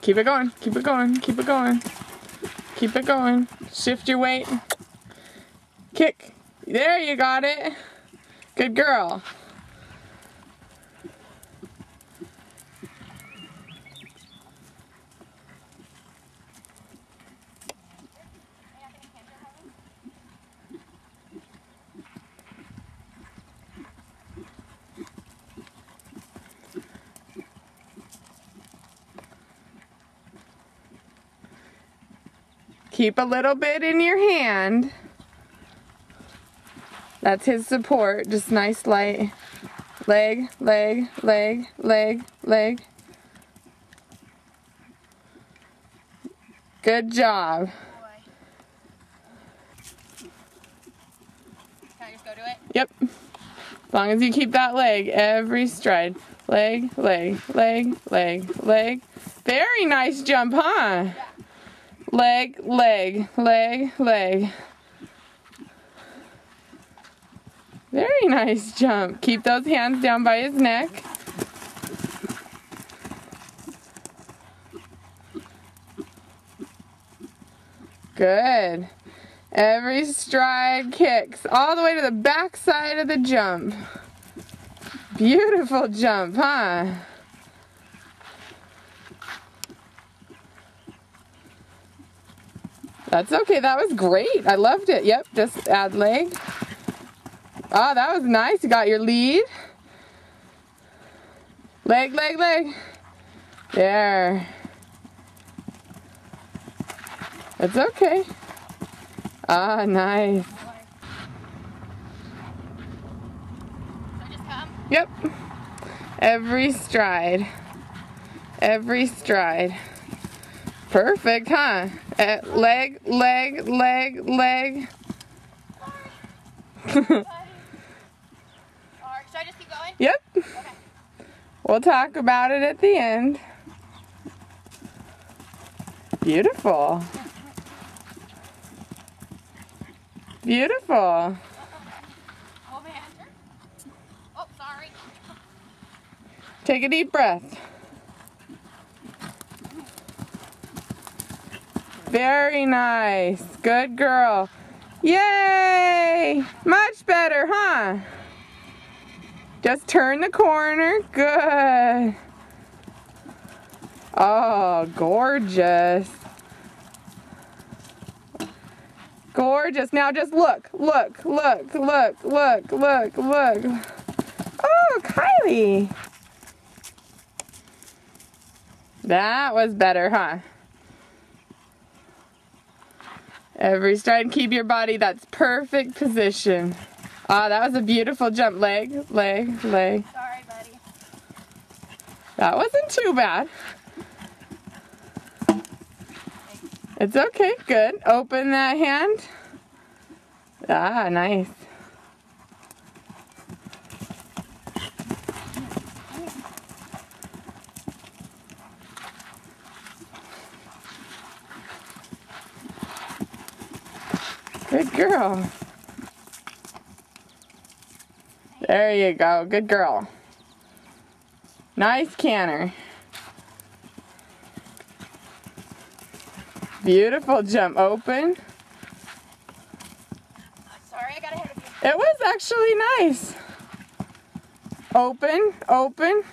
Keep it going. Keep it going. Keep it going. Keep it going. Shift your weight. Kick. There, you got it. Good girl. Keep a little bit in your hand. That's his support. Just nice light. Leg, leg, leg, leg, leg. Good job. Can I just go to it? Yep. As long as you keep that leg every stride. Leg, leg, leg, leg, leg. Very nice jump, huh? Yeah. Leg, leg, leg, leg. Very nice jump. Keep those hands down by his neck. Good. Every stride kicks all the way to the back side of the jump. Beautiful jump, huh? That's okay. That was great. I loved it. Yep. Just add leg. Oh, that was nice. You got your lead. Leg, leg, leg. There. It's okay. Ah, nice. So I just come? Yep. Every stride. Every stride. Perfect, huh? Leg, leg, leg, leg. Alright, should I just keep going? Yep. Okay. We'll talk about it at the end. Beautiful. Beautiful. Oh man. Oh, sorry. Take a deep breath. Very nice. Good girl. Yay! Much better, huh? Just turn the corner. Good. Oh, gorgeous. Gorgeous. Now just look, look, look, look, look, look, look. Oh, Kylie. That was better, huh? Every stride, keep your body, that's perfect position. Ah, that was a beautiful jump. Leg, leg, leg. Sorry, buddy. That wasn't too bad. It's okay, good. Open that hand. Ah, nice. Good girl. There you go. Good girl. Nice canter. Beautiful jump. Open. Sorry, I got ahead of you. It was actually nice. Open. Open.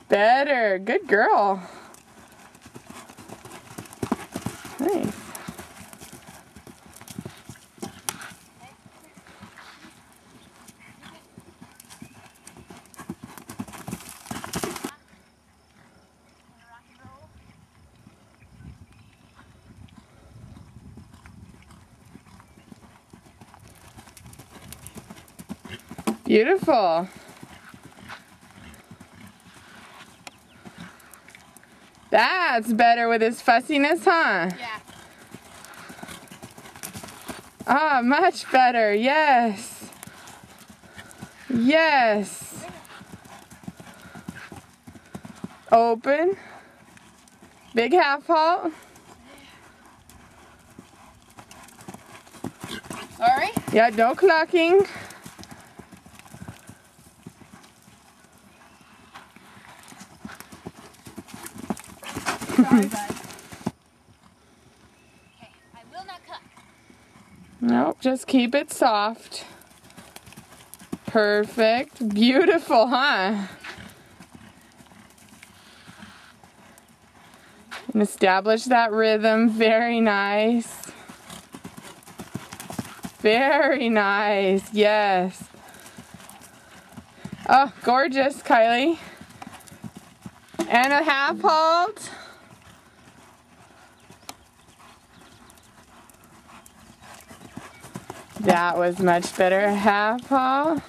Better. Good girl. Nice. Beautiful. That's better with his fussiness, huh? Yeah. Ah, much better. Yes. Yes. Open. Big half halt. Sorry? Yeah, no clucking. Nope, just keep it soft. Perfect. Beautiful, huh? And establish that rhythm. Very nice. Very nice. Yes. Oh, gorgeous, Kylie. And a half halt. That was much better. Half halt.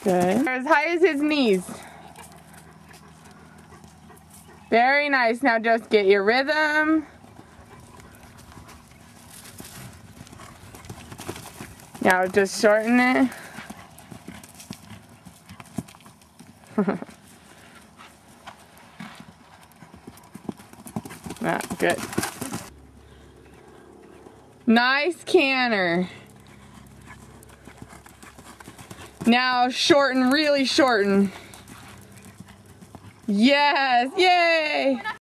Good. As high as his knees. Very nice. Now just get your rhythm. Now just shorten it. Ah, good. Nice canter. Now shorten, really shorten. Yes, yay!